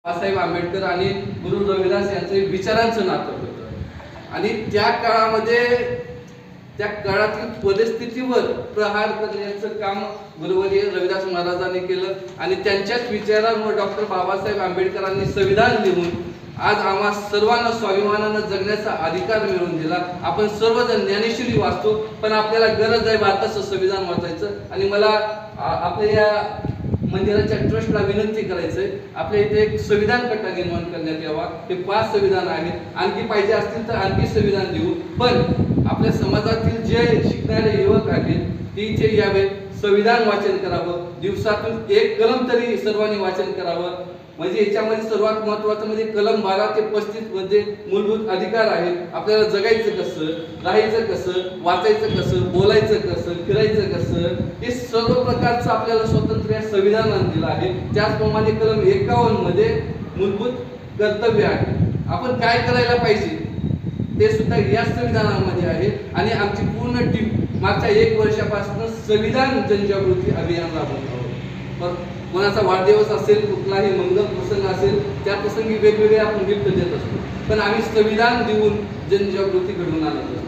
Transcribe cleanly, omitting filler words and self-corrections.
बाबासाहेब आंबेडकर आणि गुरु रविदास यांचं विचारांचं नातं होतं आणि त्या काळातील परिस्थितीवर प्रहार करण्याचं काम गुरुवर्य रविदास महाराजांनी केलं आणि त्यांच्याच विचारांवर डॉक्टर बाबासाहेब आंबेडकरांनी संविधान लिहून आज आम्हा सर्वांना स्वाभिमानानं जगण्याचा अधिकार मिळवून दिला। आपण सर्वजण ज्ञानेश्वरी वाचतो, पण आपल्याला गरज आहे भारताचं संविधान वाचायचं। आणि मला आपल्या या मंदिराच्या ट्रस्टला विनंती करायचंय, आपल्या इथे एक संविधान कट्टा निर्माण करण्यात यावा। हे 5 संविधान आहेत, आणखी पाहिजे असतील तर आणखी संविधान देऊ, पण आपल्या समाजातील जे शिकणारे युवक आहेत ते इथे यावे, संविधान वाचन करावं, दिवसातून 1 कलम तरी सर्वांनी वाचन करावं। म्हणजे याच्यामध्ये सर्वात महत्त्वाचं म्हणजे कलम 12 ते 35 मध्ये मूलभूत अधिकार आहेत। आपल्याला जगायचं कसं, राहायचं कसं, वाचायचं कसं, बोलायचं कसं, फिरायचं कसं, हे सर्व प्रकारचं आपल्याला स्वातंत्र्य संविधानाने दिलं आहे। त्याचप्रमाणे कलम 51 मध्ये मूलभूत कर्तव्य आहे, आपण काय करायला पाहिजे ते सुद्धा या संविधानामध्ये आहे। आणि आमची पूर्ण टीम मागच्या 1 वर्षापासून संविधान जनजागृती अभियान राबवत आहोत। कोणाचा वाढदिवस असेल, कुठलाही मंगल प्रसंग असेल, त्या प्रसंगी वेगवेगळे आपण गिफ्ट देत असतो, पण आम्ही संविधान देऊन जनजागृती घडवून आणत असतो।